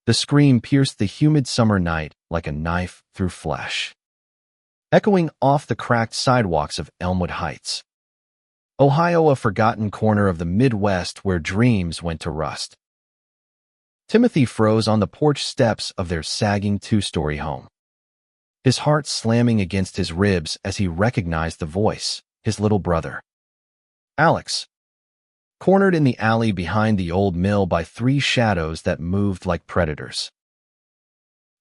The scream pierced the humid summer night like a knife through flesh, echoing off the cracked sidewalks of Elmwood Heights, Ohio, a forgotten corner of the Midwest where dreams went to rust. Timothy froze on the porch steps of their sagging two-story home, his heart slamming against his ribs as he recognized the voice, his little brother, Alex, cornered in the alley behind the old mill by three shadows that moved like predators.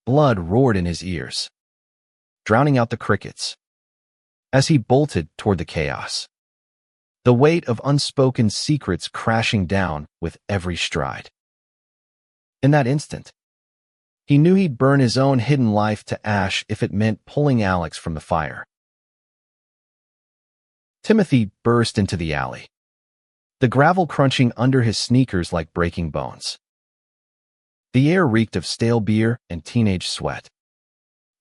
Blood roared in his ears, drowning out the crickets, as he bolted toward the chaos, the weight of unspoken secrets crashing down with every stride. In that instant, he knew he'd burn his own hidden life to ash if it meant pulling Alex from the fire. Timothy burst into the alley, the gravel crunching under his sneakers like breaking bones. The air reeked of stale beer and teenage sweat,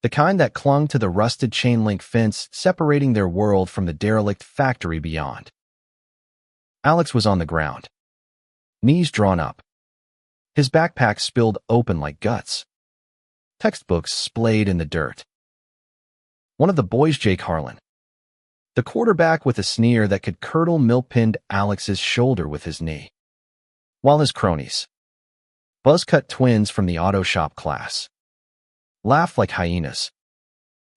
the kind that clung to the rusted chain-link fence separating their world from the derelict factory beyond. Alex was on the ground, knees drawn up, his backpack spilled open like guts, textbooks splayed in the dirt. One of the boys, Jake Harlan, the quarterback with a sneer that could curdle milk-pinned Alex's shoulder with his knee, while his cronies, buzz-cut twins from the auto shop class, laughed like hyenas,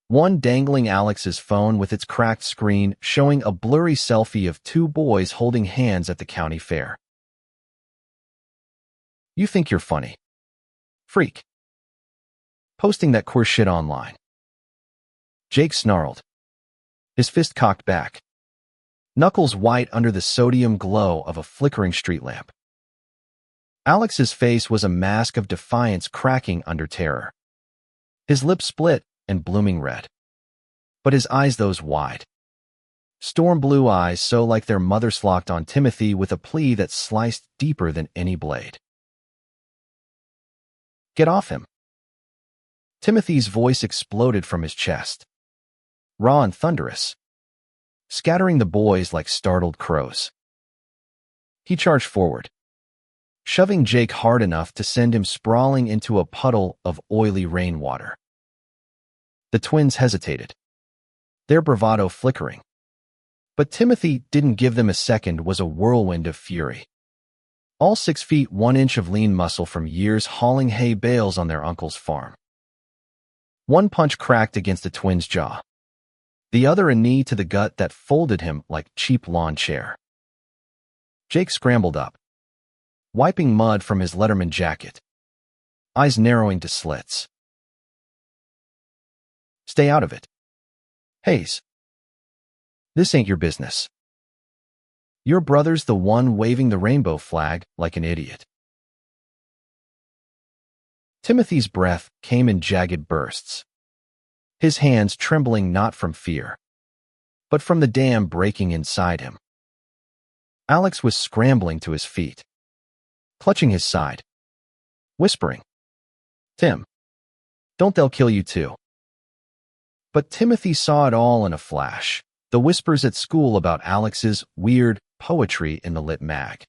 one dangling Alex's phone with its cracked screen showing a blurry selfie of two boys holding hands at the county fair. "You think you're funny, freak, posting that queer shit online," Jake snarled, his fist cocked back, knuckles white under the sodium glow of a flickering street lamp. Alex's face was a mask of defiance cracking under terror, his lips split and blooming red, but his eyes those wide, storm blue eyes so like their mother's locked on Timothy with a plea that sliced deeper than any blade. "Get off him." Timothy's voice exploded from his chest, raw and thunderous, scattering the boys like startled crows. He charged forward, shoving Jake hard enough to send him sprawling into a puddle of oily rainwater. The twins hesitated, their bravado flickering. But Timothy didn't give them a second, was a whirlwind of fury. All 6 feet 1 inch of lean muscle from years hauling hay bales on their uncle's farm. One punch cracked against the twins' jaw, the other a knee to the gut that folded him like cheap lawn chair. Jake scrambled up, wiping mud from his Letterman jacket, eyes narrowing to slits. "Stay out of it, Hayes. This ain't your business. Your brother's the one waving the rainbow flag like an idiot." Timothy's breath came in jagged bursts, his hands trembling not from fear, but from the dam breaking inside him. Alex was scrambling to his feet, clutching his side, whispering, "Tim, don't they'll kill you too." But Timothy saw it all in a flash, the whispers at school about Alex's weird poetry in the lit mag,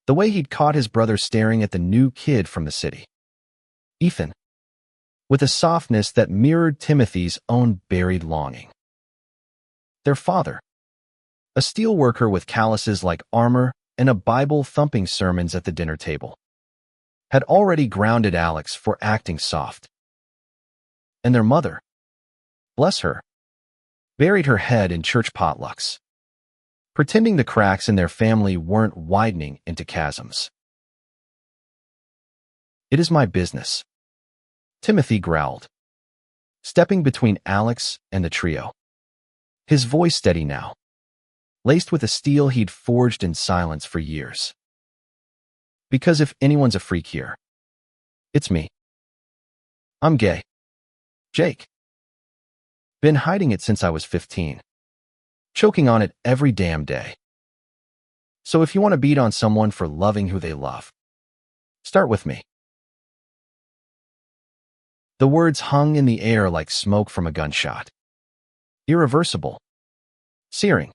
the way he'd caught his brother staring at the new kid from the city, Ethan, with a softness that mirrored Timothy's own buried longing. Their father, a steelworker with calluses like armor and a Bible-thumping sermons at the dinner table, had already grounded Alex for acting soft. And their mother, bless her, buried her head in church potlucks, pretending the cracks in their family weren't widening into chasms. "It is my business," Timothy growled, stepping between Alex and the trio, his voice steady now, laced with a steel he'd forged in silence for years. "Because if anyone's a freak here, it's me. I'm gay. Jake. Been hiding it since I was 15. Choking on it every damn day. So if you want to beat on someone for loving who they love, start with me." The words hung in the air like smoke from a gunshot. Irreversible. Searing.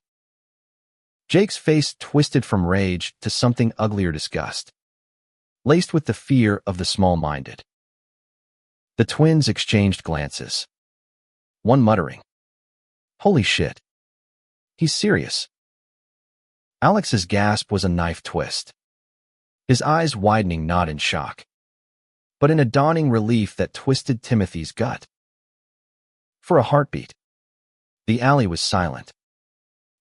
Jake's face twisted from rage to something uglier disgust. laced with the fear of the small-minded. The twins exchanged glances, one muttering, "Holy shit. He's serious." Alex's gasp was a knife twist, his eyes widening not in shock, but in a dawning relief that twisted Timothy's gut. For a heartbeat, the alley was silent,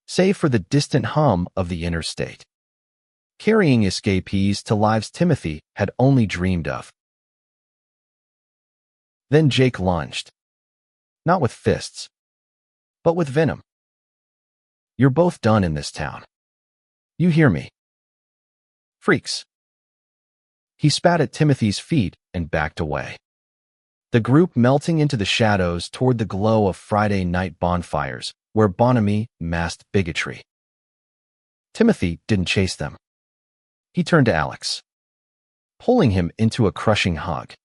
save for the distant hum of the interstate, carrying escapees to lives Timothy had only dreamed of. Then Jake lunged, not with fists, but with venom. "You're both done in this town. You hear me? Freaks." He spat at Timothy's feet and backed away, the group melting into the shadows toward the glow of Friday night bonfires where bonhomie masked bigotry. Timothy didn't chase them. He turned to Alex, pulling him into a crushing hug,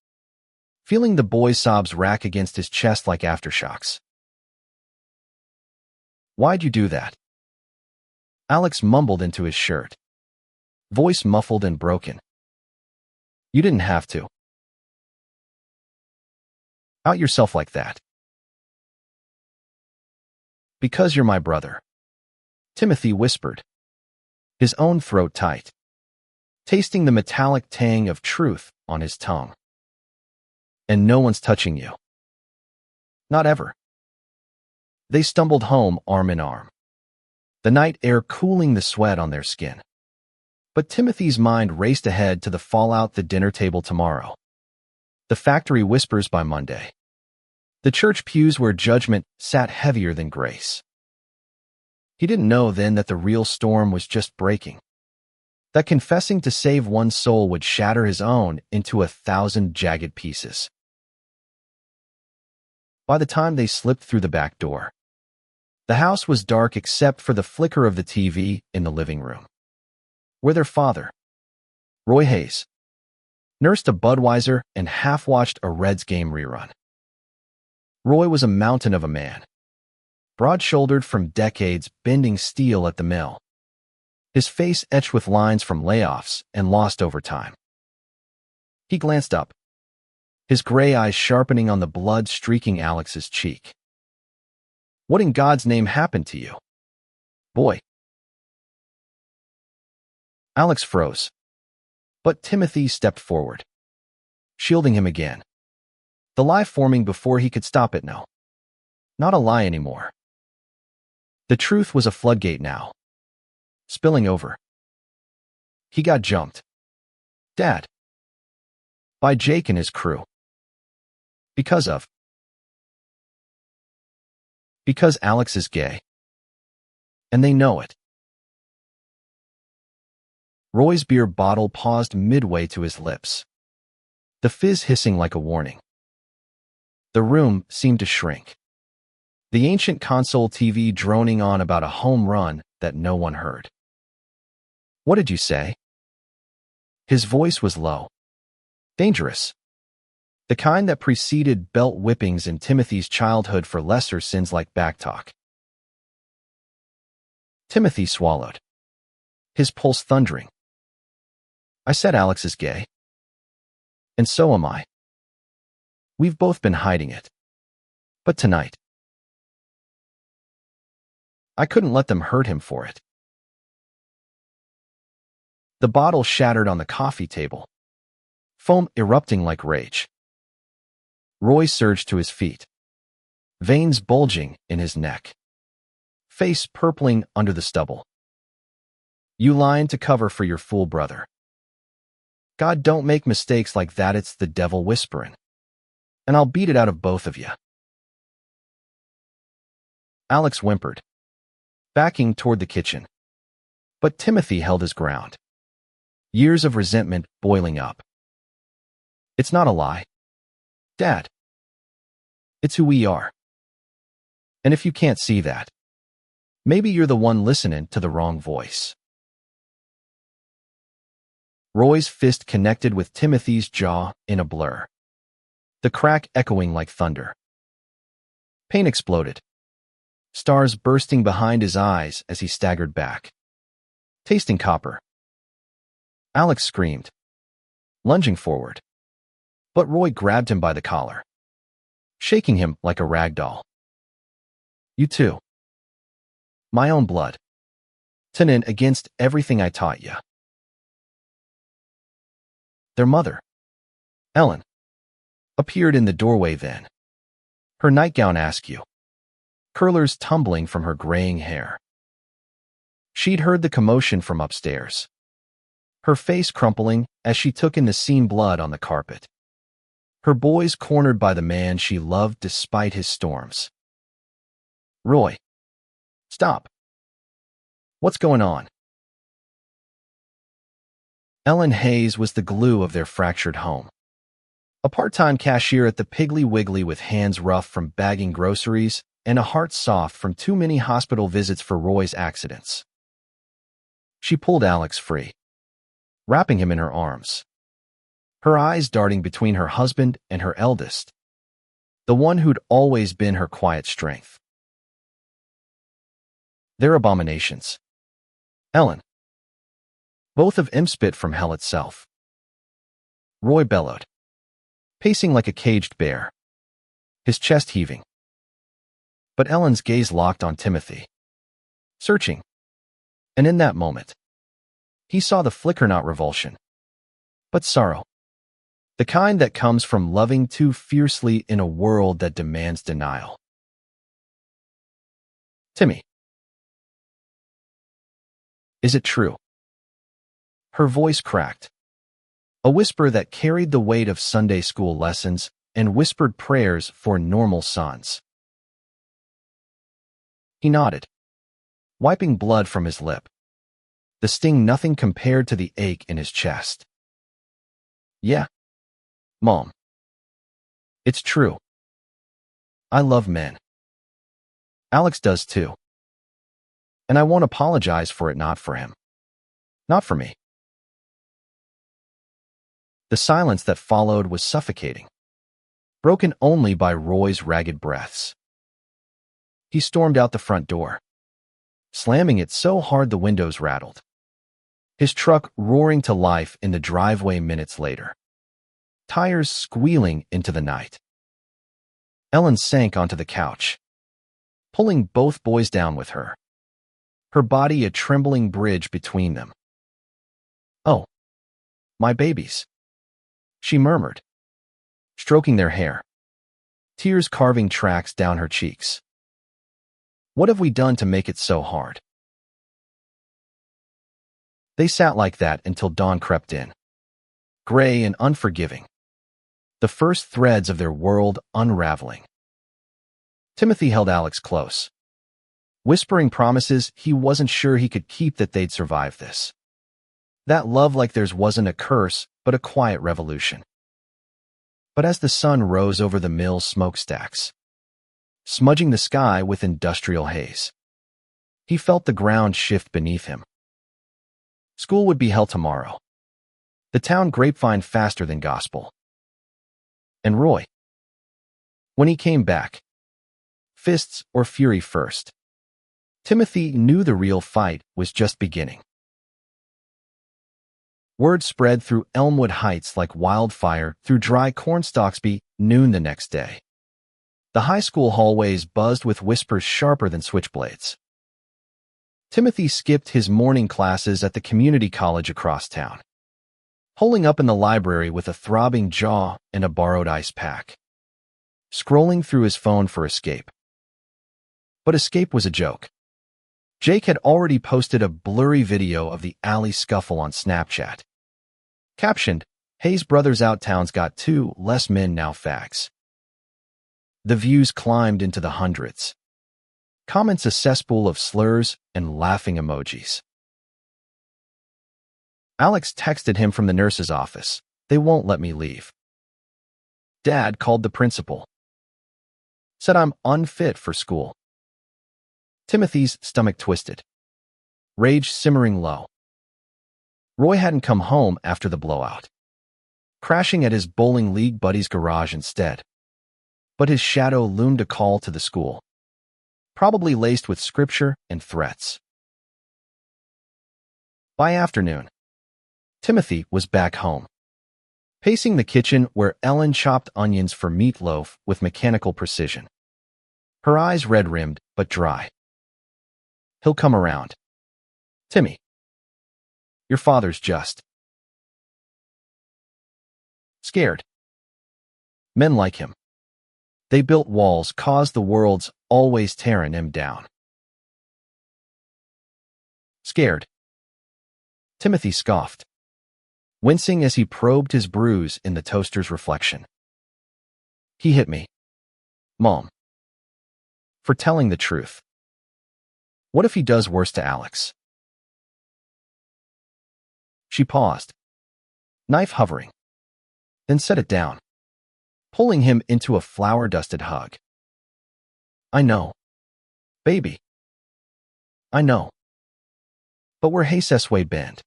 feeling the boy's sobs rack against his chest like aftershocks. "Why'd you do that?" Alex mumbled into his shirt, voice muffled and broken. "You didn't have to. Out yourself like that." "Because you're my brother," Timothy whispered, his own throat tight, tasting the metallic tang of truth on his tongue. "And no one's touching you. Not ever." They stumbled home arm in arm, the night air cooling the sweat on their skin. But Timothy's mind raced ahead to the fallout, the dinner table tomorrow, the factory whispers by Monday, the church pews where judgment sat heavier than grace. He didn't know then that the real storm was just breaking, that confessing to save one's soul would shatter his own into 1,000 jagged pieces. By the time they slipped through the back door, the house was dark except for the flicker of the TV in the living room, where their father, Roy Hayes, nursed a Budweiser and half-watched a Reds game rerun. Roy was a mountain of a man, broad-shouldered from decades bending steel at the mill, his face etched with lines from layoffs and lost over time. He glanced up, his gray eyes sharpening on the blood streaking Alex's cheek. "What in God's name happened to you, boy?" Alex froze, but Timothy stepped forward, shielding him again, the lie forming before he could stop it. No, not a lie anymore. The truth was a floodgate now, spilling over. He got jumped, Dad, by Jake and his crew. Because Alex is gay. And they know it. Roy's beer bottle paused midway to his lips, the fizz hissing like a warning. The room seemed to shrink, the ancient console TV droning on about a home run that no one heard. "What did you say?" His voice was low, dangerous, the kind that preceded belt whippings in Timothy's childhood for lesser sins like backtalk. Timothy swallowed, his pulse thundering. "I said Alex is gay. And so am I. We've both been hiding it. But tonight, I couldn't let them hurt him for it." The bottle shattered on the coffee table, foam erupting like rage. Roy surged to his feet, veins bulging in his neck, face purpling under the stubble. "You lying to cover for your fool brother. God don't make mistakes like that, it's the devil whispering. And I'll beat it out of both of you." Alex whimpered, backing toward the kitchen. But Timothy held his ground, years of resentment boiling up. "It's not a lie, Dad. It's who we are. And if you can't see that, maybe you're the one listening to the wrong voice." Roy's fist connected with Timothy's jaw in a blur, the crack echoing like thunder. Pain exploded, stars bursting behind his eyes as he staggered back, tasting copper. Alex screamed, lunging forward. But Roy grabbed him by the collar, shaking him like a rag doll. You too. My own blood. Tunin against everything I taught you. Their mother, Ellen, appeared in the doorway then, her nightgown askew, curlers tumbling from her graying hair. She'd heard the commotion from upstairs, her face crumpling as she took in the seen blood on the carpet. Her boys cornered by the man she loved despite his storms. Roy, stop. What's going on? Ellen Hayes was the glue of their fractured home. A part-time cashier at the Piggly Wiggly with hands rough from bagging groceries and a heart soft from too many hospital visits for Roy's accidents. She pulled Alex free, wrapping him in her arms, her eyes darting between her husband and her eldest, the one who'd always been her quiet strength. They're abominations. Ellen. Both of them spit from hell itself. Roy bellowed, pacing like a caged bear, his chest heaving. But Ellen's gaze locked on Timothy, searching. And in that moment, he saw the flicker, not revulsion, but sorrow. The kind that comes from loving too fiercely in a world that demands denial. Timmy. Is it true? Her voice cracked, a whisper that carried the weight of Sunday school lessons and whispered prayers for normal sons. He nodded, wiping blood from his lip, the sting nothing compared to the ache in his chest. Yeah, Mom. It's true. I love men. Alex does too. And I won't apologize for it, not for him. Not for me. The silence that followed was suffocating, broken only by Roy's ragged breaths. He stormed out the front door, slamming it so hard the windows rattled, his truck roaring to life in the driveway minutes later, tires squealing into the night. Ellen sank onto the couch, pulling both boys down with her, her body a trembling bridge between them. Oh, my babies, she murmured, stroking their hair, tears carving tracks down her cheeks. What have we done to make it so hard? They sat like that until dawn crept in, gray and unforgiving, the first threads of their world unraveling. Timothy held Alex close, whispering promises he wasn't sure he could keep that they'd survive this. That love like theirs wasn't a curse, but a quiet revolution. But as the sun rose over the mill's smokestacks, smudging the sky with industrial haze, he felt the ground shift beneath him. School would be hell tomorrow. The town grapevine faster than gospel. And Roy, when he came back, fists or fury first, Timothy knew the real fight was just beginning. Word spread through Elmwood Heights like wildfire through dry cornstalks by noon the next day. The high school hallways buzzed with whispers sharper than switchblades. Timothy skipped his morning classes at the community college across town, holing up in the library with a throbbing jaw and a borrowed ice pack, scrolling through his phone for escape. But escape was a joke. Jake had already posted a blurry video of the alley scuffle on Snapchat, captioned, "Hayes Brothers Out Town's got 2 less men now fags." The views climbed into the hundreds. Comments a cesspool of slurs and laughing emojis. Alex texted him from the nurse's office, "They won't let me leave." Dad called the principal. Said I'm unfit for school. Timothy's stomach twisted, rage simmering low. Roy hadn't come home after the blowout, crashing at his bowling league buddy's garage instead. But his shadow loomed a call to the school, probably laced with scripture and threats. By afternoon, Timothy was back home, pacing the kitchen where Ellen chopped onions for meatloaf with mechanical precision. Her eyes red-rimmed, but dry. He'll come around. Timmy. Your father's just scared. Men like him. They built walls, caused the world's always tearing him down. Scared. Timothy scoffed, wincing as he probed his bruise in the toaster's reflection. He hit me, Mom, for telling the truth. What if he does worse to Alex? She paused, knife hovering, then set it down, pulling him into a flour-dusted hug. I know, baby. I know. But we're Way Band.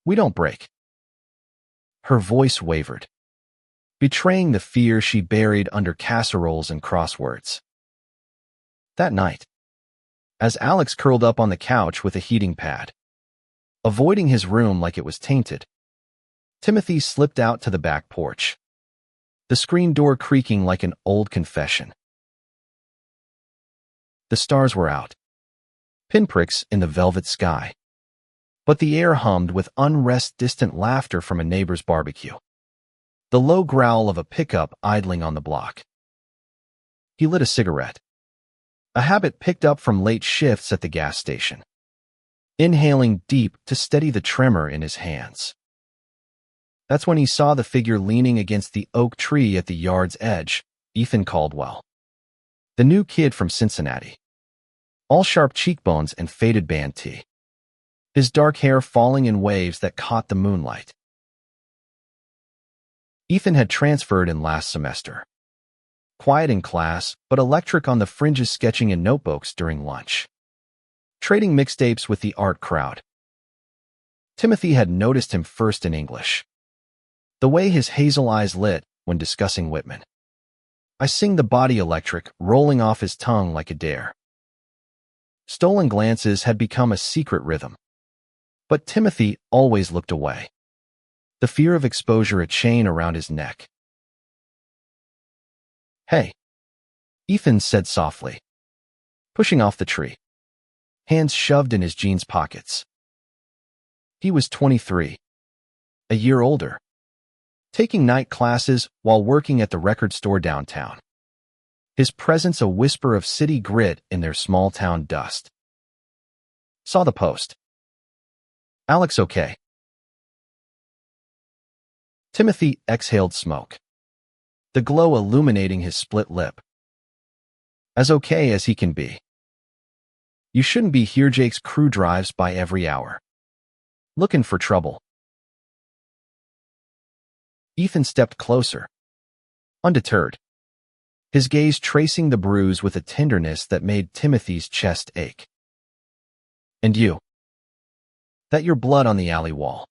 We don't break. Her voice wavered, betraying the fear she buried under casseroles and crosswords. That night, as Alex curled up on the couch with a heating pad, avoiding his room like it was tainted, Timothy slipped out to the back porch, the screen door creaking like an old confession. The stars were out, pinpricks in the velvet sky, but the air hummed with unrest, distant laughter from a neighbor's barbecue, the low growl of a pickup idling on the block. He lit a cigarette, a habit picked up from late shifts at the gas station, inhaling deep to steady the tremor in his hands. That's when he saw the figure leaning against the oak tree at the yard's edge, Ethan Caldwell, the new kid from Cincinnati, all sharp cheekbones and faded band tee, his dark hair falling in waves that caught the moonlight. Ethan had transferred in last semester, quiet in class, but electric on the fringes, sketching in notebooks during lunch, trading mixtapes with the art crowd. Timothy had noticed him first in English, the way his hazel eyes lit when discussing Whitman. I sing the body electric, rolling off his tongue like a dare. Stolen glances had become a secret rhythm, but Timothy always looked away, the fear of exposure a chain around his neck. Hey, Ethan said softly, pushing off the tree, hands shoved in his jeans pockets. He was 23, a year older, taking night classes while working at the record store downtown, his presence a whisper of city grit in their small-town dust. Saw the post. Alex okay? Timothy exhaled smoke, the glow illuminating his split lip. As okay as he can be. You shouldn't be here. Jake's crew drives by every hour, looking for trouble. Ethan stepped closer, undeterred, his gaze tracing the bruise with a tenderness that made Timothy's chest ache. And you? That your blood on the alley wall.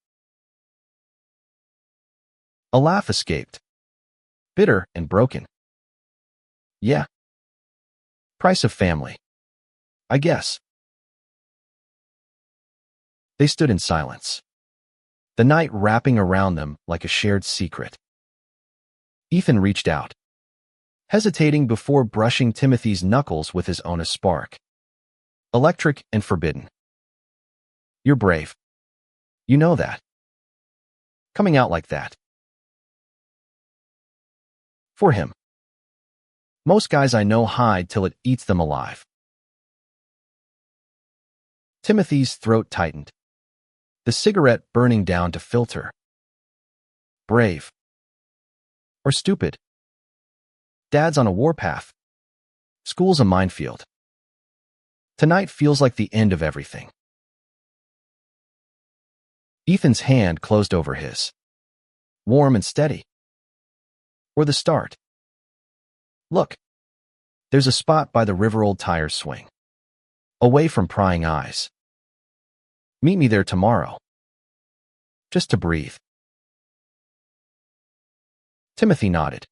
A laugh escaped, bitter and broken. Yeah. Price of family, I guess. They stood in silence, the night wrapping around them like a shared secret. Ethan reached out, hesitating before brushing Timothy's knuckles with his own spark, electric and forbidden. You're brave. You know that. Coming out like that. For him. Most guys I know hide till it eats them alive. Timothy's throat tightened, the cigarette burning down to filter. Brave. Or stupid. Dad's on a warpath. School's a minefield. Tonight feels like the end of everything. Ethan's hand closed over his, warm and steady. Or the start. Look. There's a spot by the river, old tires swing, away from prying eyes. Meet me there tomorrow. Just to breathe. Timothy nodded,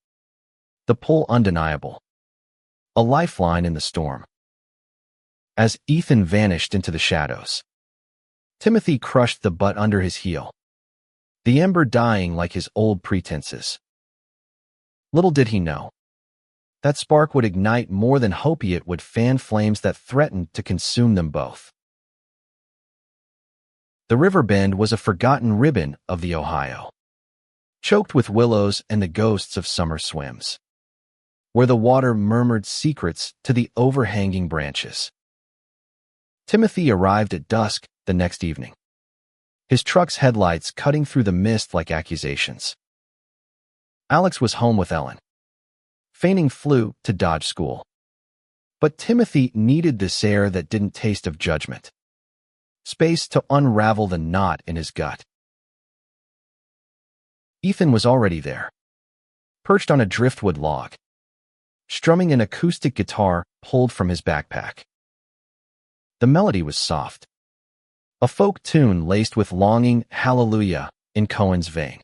the pull undeniable, a lifeline in the storm. As Ethan vanished into the shadows, Timothy crushed the butt under his heel, the ember dying like his old pretenses. Little did he know, that spark would ignite more than opiate would fan flames that threatened to consume them both. The river bend was a forgotten ribbon of the Ohio, choked with willows and the ghosts of summer swims, where the water murmured secrets to the overhanging branches. Timothy arrived at dusk the next evening, his truck's headlights cutting through the mist like accusations. Alex was home with Ellen, feigning flu to dodge school. But Timothy needed this air that didn't taste of judgment, space to unravel the knot in his gut. Ethan was already there, perched on a driftwood log, strumming an acoustic guitar pulled from his backpack. The melody was soft, a folk tune laced with longing hallelujah in Cohen's vein,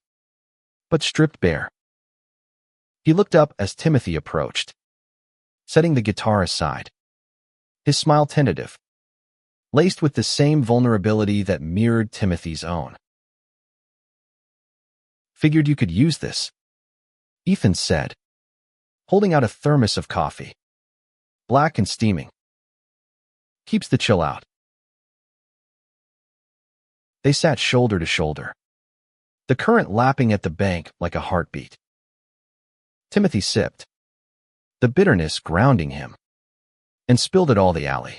but stripped bare. He looked up as Timothy approached, setting the guitar aside, his smile tentative, laced with the same vulnerability that mirrored Timothy's own. "Figured you could use this," Ethan said, holding out a thermos of coffee, black and steaming. "Keeps the chill out." They sat shoulder to shoulder, the current lapping at the bank like a heartbeat. Timothy sipped, the bitterness grounding him, and spilled it all the alley.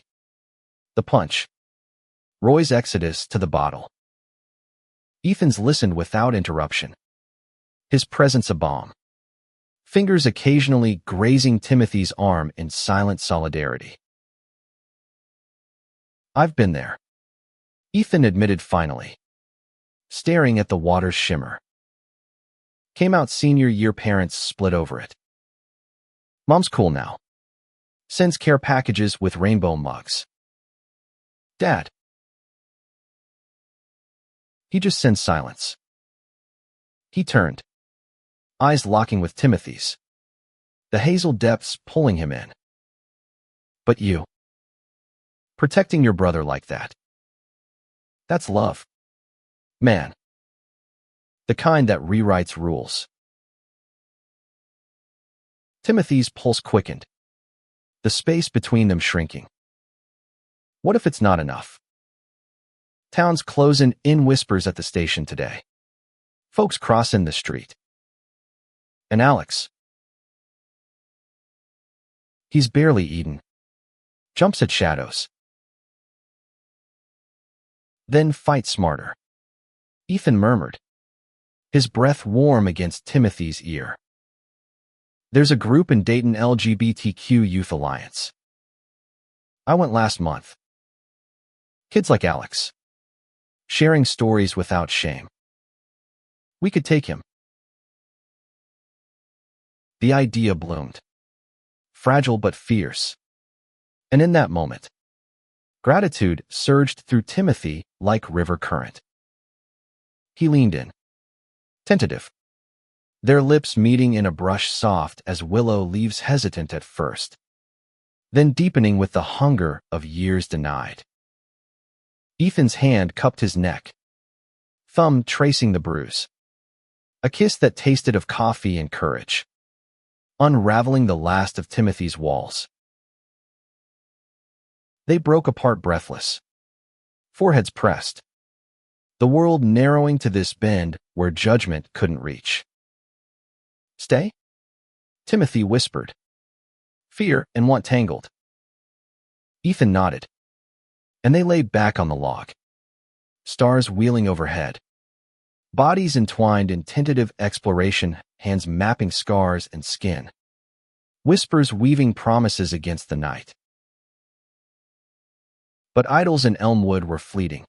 The punch, Roy's exodus to the bottle. Ethan's listened without interruption, his presence a balm, fingers occasionally grazing Timothy's arm in silent solidarity. "I've been there," Ethan admitted finally, staring at the water's shimmer. "Came out senior year, parents split over it. Mom's cool now. Sends care packages with rainbow mugs. Dad, he just sends silence." He turned, eyes locking with Timothy's, the hazel depths pulling him in. "But you, protecting your brother like that, that's love, man. The kind that rewrites rules." Timothy's pulse quickened, the space between them shrinking. What if it's not enough? Town's closing in whispers at the station today. Folks crossing the street. And Alex, he's barely eaten. Jumps at shadows. Then fight smarter, Ethan murmured, his breath warm against Timothy's ear. "There's a group in Dayton, LGBTQ Youth Alliance. I went last month. Kids like Alex, sharing stories without shame. We could take him." The idea bloomed, fragile but fierce. And in that moment, gratitude surged through Timothy like river current. He leaned in, tentative, their lips meeting in a brush soft as willow leaves hesitant at first, then deepening with the hunger of years denied. Ethan's hand cupped his neck, thumb tracing the bruise. A kiss that tasted of coffee and courage, unraveling the last of Timothy's walls. They broke apart breathless, foreheads pressed, the world narrowing to this bend where judgment couldn't reach. "Stay?" Timothy whispered, fear and want tangled. Ethan nodded, and they lay back on the log, stars wheeling overhead, bodies entwined in tentative exploration, hands mapping scars and skin, whispers weaving promises against the night. But idols in Elmwood were fleeting.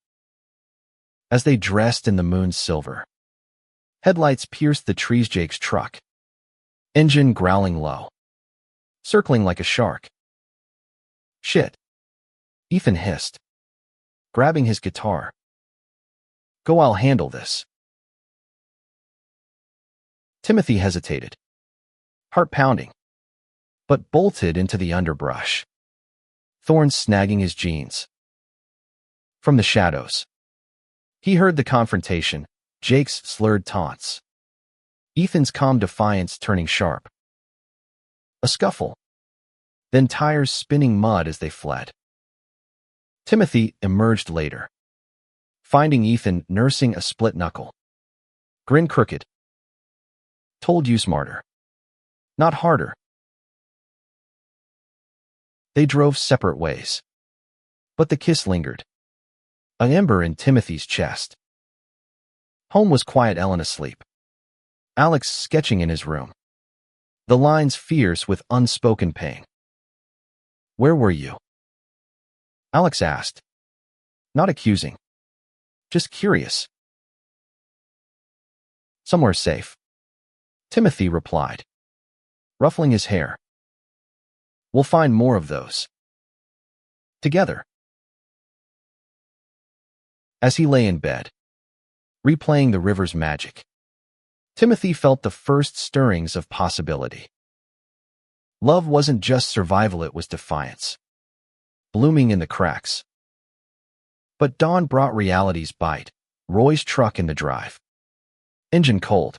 As they dressed in the moon's silver, headlights pierced the trees. Jake's truck, engine growling low, circling like a shark. "Shit," Ethan hissed, grabbing his guitar. "Go, I'll handle this." Timothy hesitated, heart pounding, but bolted into the underbrush, thorns snagging his jeans. From the shadows, he heard the confrontation, Jake's slurred taunts. Ethan's calm defiance turning sharp. A scuffle. Then tires spinning mud as they fled. Timothy emerged later, finding Ethan nursing a split knuckle. Grin crooked. Told you smarter. Not harder. They drove separate ways. But the kiss lingered. An ember in Timothy's chest. Home was quiet, Ellen asleep. Alex sketching in his room. The lines fierce with unspoken pain. Where were you? Alex asked. Not accusing. Just curious. Somewhere safe. Timothy replied, ruffling his hair. We'll find more of those. Together. As he lay in bed, replaying the river's magic, Timothy felt the first stirrings of possibility. Love wasn't just survival, it was defiance, blooming in the cracks. But dawn brought reality's bite. Roy's truck in the drive. Engine cold.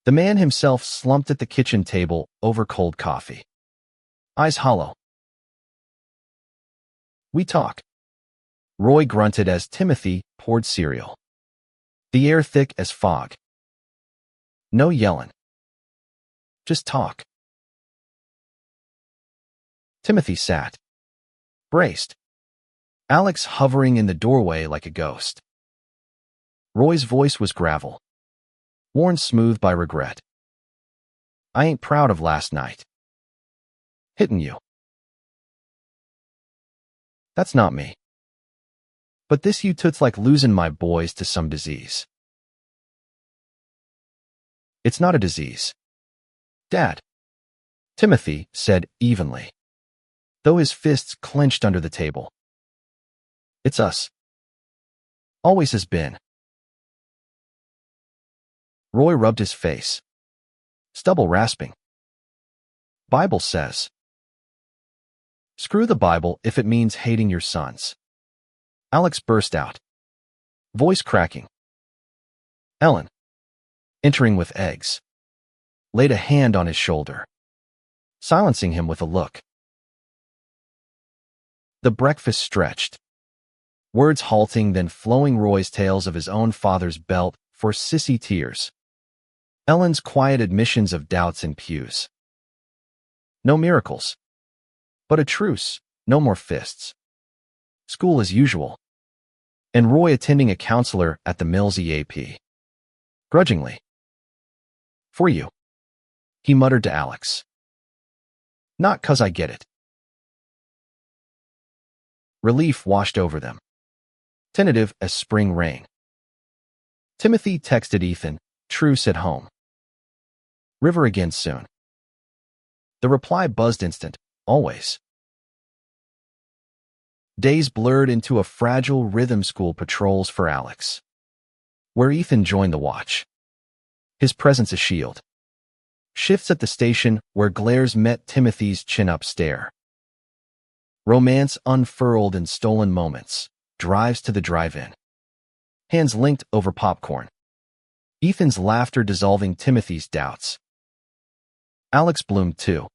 The man himself slumped at the kitchen table over cold coffee. Eyes hollow. We talk. Roy grunted as Timothy poured cereal. The air thick as fog. No yelling. Just talk. Timothy sat, braced. Alex hovering in the doorway like a ghost. Roy's voice was gravel, worn smooth by regret. I ain't proud of last night. Hitting you. That's not me. But this you toot's like losing my boys to some disease. It's not a disease. Dad. Timothy said evenly, though his fists clenched under the table. It's us. Always has been. Roy rubbed his face. Stubble rasping. Bible says. Screw the Bible if it means hating your sons. Alex burst out, voice cracking. Ellen, entering with eggs, laid a hand on his shoulder, silencing him with a look. The breakfast stretched, words halting then flowing. Roy's tales of his own father's belt for sissy tears. Ellen's quiet admissions of doubts in pews. No miracles. But a truce, no more fists. School as usual. And Roy attending a counselor at the Mills EAP. Grudgingly. For you. He muttered to Alex. Not 'cause I get it. Relief washed over them. Tentative as spring rain. Timothy texted Ethan, truce at home. River again soon. The reply buzzed instant, always. Days blurred into a fragile rhythm. School patrols for Alex, where Ethan joined the watch. His presence a shield. Shifts at the station where glares met Timothy's chin-up stare. Romance unfurled in stolen moments. Drives to the drive-in. Hands linked over popcorn. Ethan's laughter dissolving Timothy's doubts. Alex bloomed too,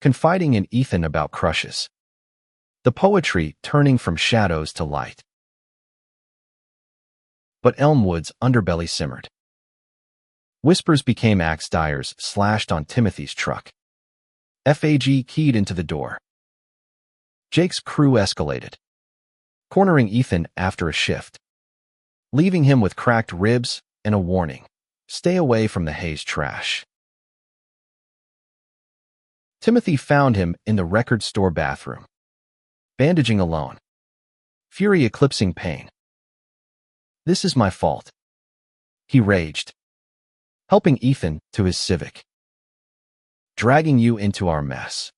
confiding in Ethan about crushes. The poetry turning from shadows to light. But Elmwood's underbelly simmered. Whispers became axe dyers slashed on Timothy's truck. FAG keyed into the door. Jake's crew escalated, cornering Ethan after a shift, leaving him with cracked ribs and a warning. Stay away from the Hayes trash. Timothy found him in the record store bathroom, bandaging alone, fury eclipsing pain. This is my fault, he raged, helping Ethan to his Civic. Dragging you into our mess.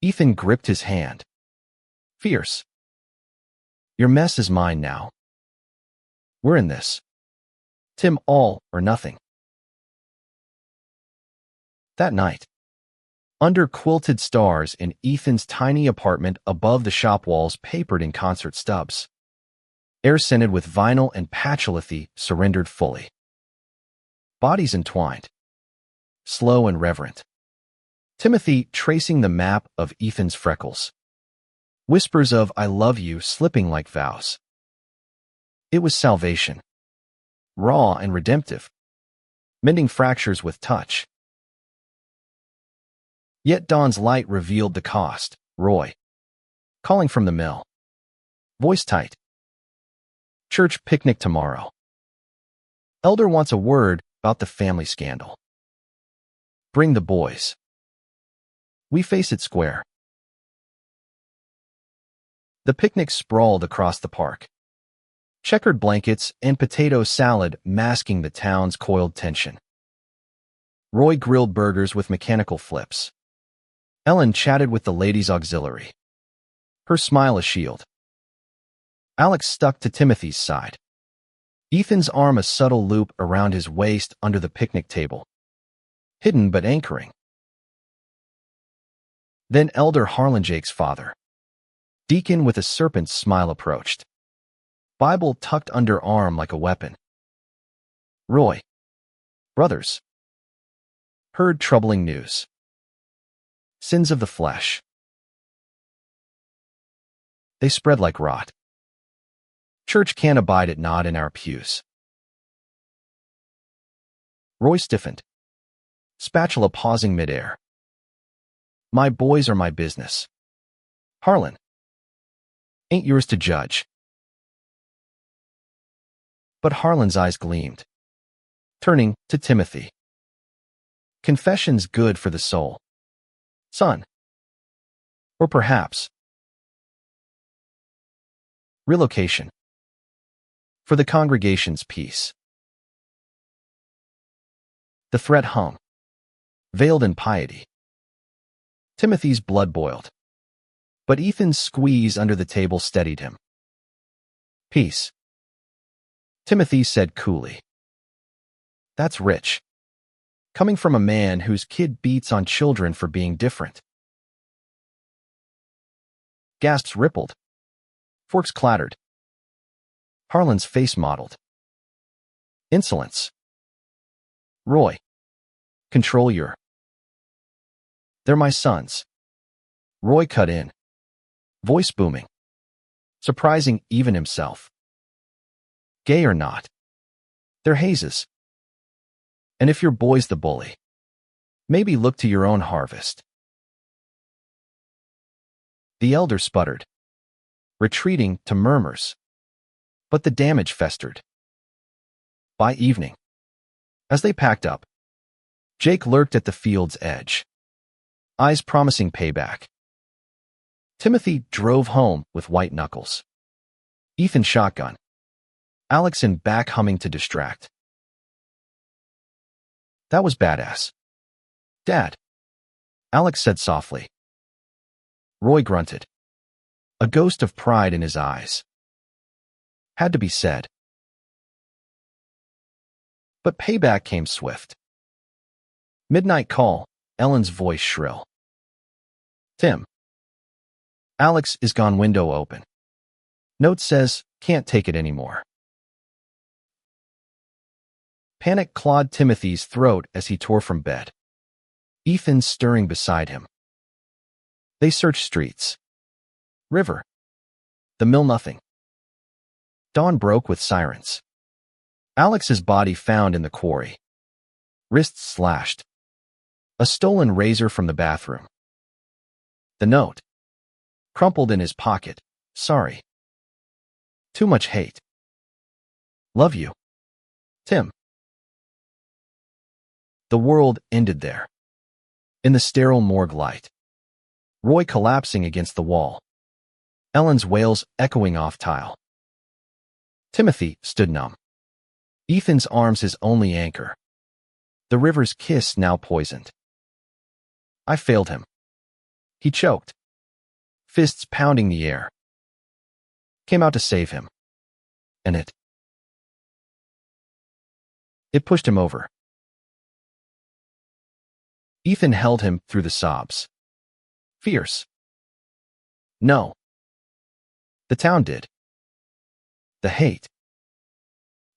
Ethan gripped his hand, fierce. Your mess is mine now. We're in this. Tim, all or nothing. That night, under quilted stars in Ethan's tiny apartment above the shop walls papered in concert stubs, Air scented with vinyl and patchouli surrendered fully. Bodies entwined. Slow and reverent. Timothy tracing the map of Ethan's freckles. Whispers of "I love you" slipping like vows. It was salvation. Raw and redemptive. Mending fractures with touch. Yet dawn's light revealed the cost. Roy. Calling from the mill. Voice tight. Church picnic tomorrow. Elder wants a word about the family scandal. Bring the boys. We face it square. The picnic sprawled across the park. Checkered blankets and potato salad masking the town's coiled tension. Roy grilled burgers with mechanical flips. Ellen chatted with the ladies' auxiliary. Her smile a shield. Alex stuck to Timothy's side. Ethan's arm a subtle loop around his waist under the picnic table. Hidden but anchoring. Then Elder Harlan Jake's father. Deacon with a serpent's smile approached. Bible tucked under arm like a weapon. Roy. Brothers. Heard troubling news. Sins of the flesh. They spread like rot. Church can't abide it not in our pews. Roy stiffened. Spatula pausing midair. My boys are my business. Harlan. Ain't yours to judge. But Harlan's eyes gleamed. Turning to Timothy. Confession's good for the soul. Son. Or perhaps. Relocation. For the congregation's peace. The threat hung. Veiled in piety. Timothy's blood boiled. But Ethan's squeeze under the table steadied him. Peace. Timothy said coolly. That's rich. Coming from a man whose kid beats on children for being different. Gasps rippled. Forks clattered. Harlan's face modeled. Insolence. Roy. Control your. They're my sons. Roy cut in. Voice booming. Surprising even himself. Gay or not. They're Hayes's. And if your boy's the bully, maybe look to your own harvest. The elder sputtered, retreating to murmurs. But the damage festered. By evening, as they packed up, Jake lurked at the field's edge, eyes promising payback. Timothy drove home with white knuckles. Ethan shotgun. Alex in back humming to distract. That was badass. Dad. Alex said softly. Roy grunted. A ghost of pride in his eyes. Had to be said. But payback came swift. Midnight call, Ellen's voice shrill. Tim. Alex is gone, window open. Note says, can't take it anymore. Panic clawed Timothy's throat as he tore from bed. Ethan stirring beside him. They searched streets. River. The mill, nothing. Dawn broke with sirens. Alex's body found in the quarry. Wrists slashed. A stolen razor from the bathroom. The note. Crumpled in his pocket. Sorry. Too much hate. Love you. Tim. The world ended there. In the sterile morgue light. Roy collapsing against the wall. Ellen's wails echoing off tile. Timothy stood numb. Ethan's arms his only anchor. The river's kiss now poisoned. I failed him. He choked. Fists pounding the air. Came out to save him. And it pushed him over. Ethan held him through the sobs. Fierce. No. The town did. The hate.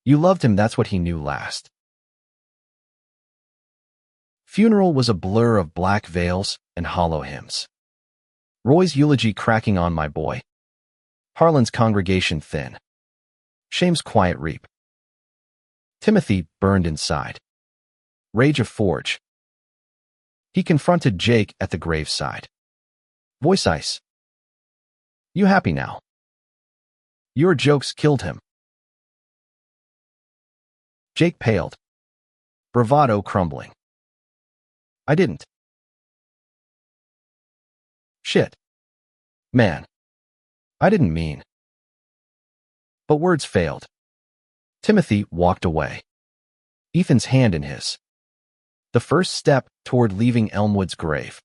You loved him, that's what he knew last. Funeral was a blur of black veils and hollow hymns. Roy's eulogy cracking on my boy. Harlan's congregation thin. Shame's quiet reap. Timothy burned inside. Rage of forge. He confronted Jake at the graveside. Voice ice. You happy now? Your jokes killed him. Jake paled. Bravado crumbling. I didn't. Shit. Man. I didn't mean. But words failed. Timothy walked away. Ethan's hand in his. The first step toward leaving Elmwood's grave.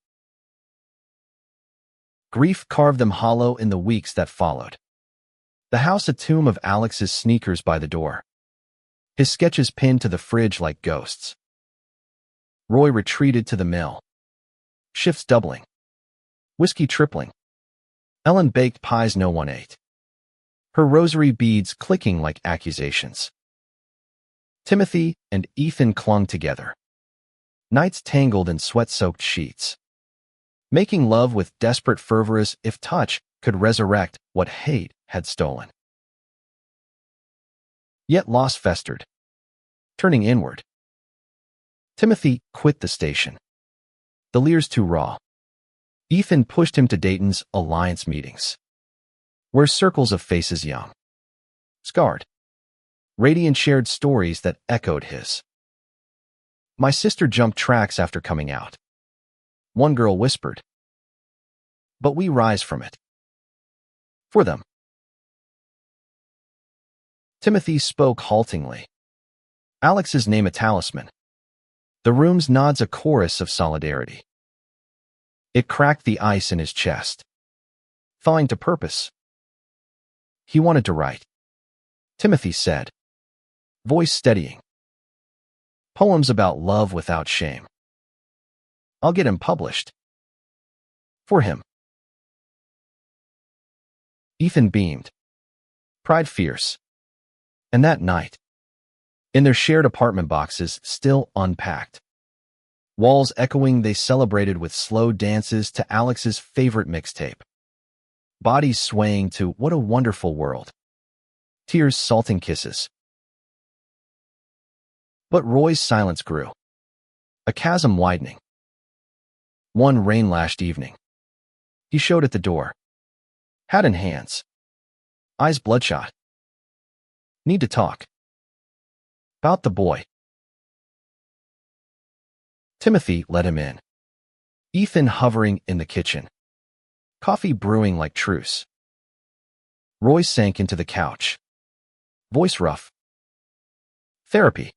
Grief carved them hollow in the weeks that followed. The house a tomb of Alex's sneakers by the door. His sketches pinned to the fridge like ghosts. Roy retreated to the mill. Shifts doubling. Whiskey tripling. Ellen baked pies no one ate. Her rosary beads clicking like accusations. Timothy and Ethan clung together. Nights tangled in sweat-soaked sheets. Making love with desperate fervor as if touch could resurrect what hate had stolen. Yet loss festered. Turning inward. Timothy quit the station. The leers too raw. Ethan pushed him to Dayton's alliance meetings, where circles of faces young, scarred, radiant shared stories that echoed his. My sister jumped tracks after coming out. One girl whispered, but we rise from it. For them. Timothy spoke haltingly. Alex's name a talisman. The room's nods a chorus of solidarity. It cracked the ice in his chest. Thawing to purpose. He wanted to write. Timothy said. Voice steadying. Poems about love without shame. I'll get him published. For him. Ethan beamed. Pride fierce. And that night, in their shared apartment boxes still unpacked, walls echoing, they celebrated with slow dances to Alex's favorite mixtape. Bodies swaying to What a Wonderful World. Tears salting kisses. But Roy's silence grew. A chasm widening. One rain-lashed evening. He showed at the door. Hat in hands. Eyes bloodshot. Need to talk. About the boy. Timothy let him in. Ethan hovering in the kitchen. Coffee brewing like truce. Roy sank into the couch. Voice rough. Therapy.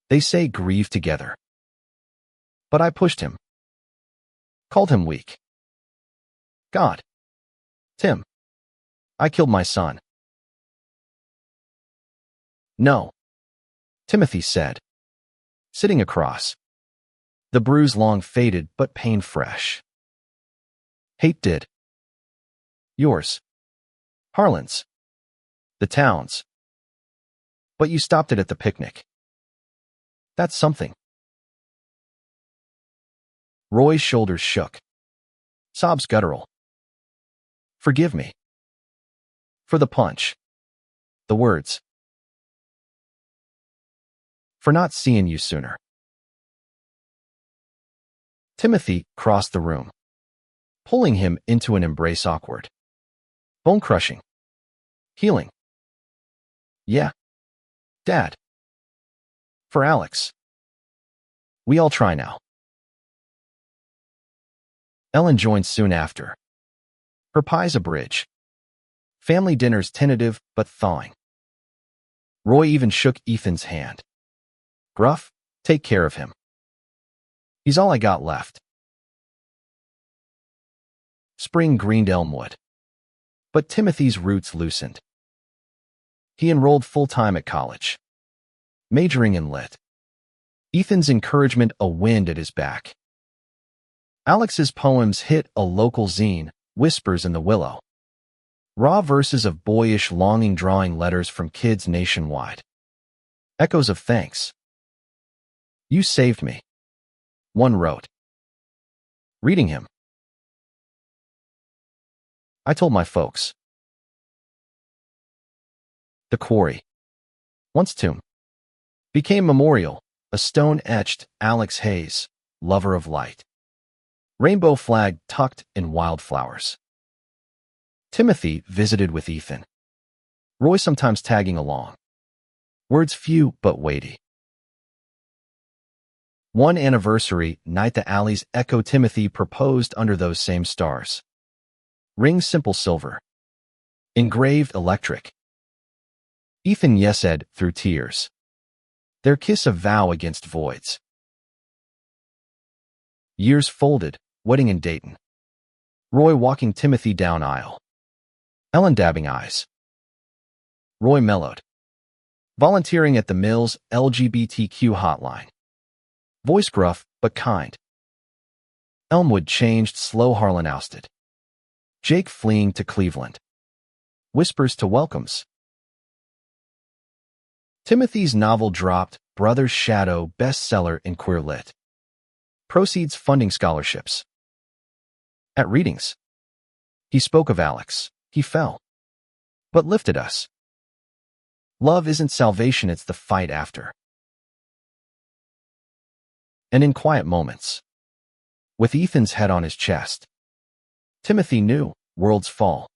They say grieve together. But I pushed him. Called him weak. God. Tim. I killed my son. No. Timothy said. Sitting across. The bruise long faded but pain fresh. Hate did. Yours. Harlan's. The town's. But you stopped it at the picnic. That's something. Roy's shoulders shook. Sobs guttural. Forgive me. For the punch. The words. For not seeing you sooner. Timothy crossed the room, pulling him into an embrace awkward. Bone-crushing. Healing. Yeah. Dad. For Alex. We all try now. Ellen joined soon after. Her pies a bridge. Family dinners tentative but thawing. Roy even shook Ethan's hand. Gruff, take care of him. He's all I got left. Spring greened Elmwood. But Timothy's roots loosened. He enrolled full-time at college, majoring in lit. Ethan's encouragement a wind at his back. Alex's poems hit a local zine, Whispers in the Willow. Raw verses of boyish longing drawing letters from kids nationwide. Echoes of thanks. You saved me. One wrote. Reading him. I told my folks. The quarry. Once tomb. Became memorial, a stone-etched Alex Hayes, lover of light. Rainbow flag tucked in wildflowers. Timothy visited with Ethan. Roy sometimes tagging along. Words few but weighty. One anniversary night the alleys echo Timothy proposed under those same stars. Ring simple silver. Engraved electric. Ethan yes-ed through tears. Their kiss a vow against voids. Years folded, wedding in Dayton. Roy walking Timothy down aisle. Ellen dabbing eyes. Roy mellowed. Volunteering at the Mills LGBTQ hotline. Voice gruff, but kind. Elmwood changed, slow Harlan ousted. Jake fleeing to Cleveland. Whispers to welcomes. Timothy's novel dropped, Brother's Shadow, bestseller in Queer Lit. Proceeds funding scholarships. At readings. He spoke of Alex. He fell. But lifted us. Love isn't salvation, it's the fight after. And in quiet moments. With Ethan's head on his chest. Timothy knew, worlds fall.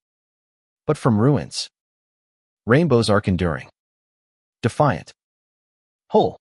But from ruins. Rainbows arc enduring. Defiant. Whole.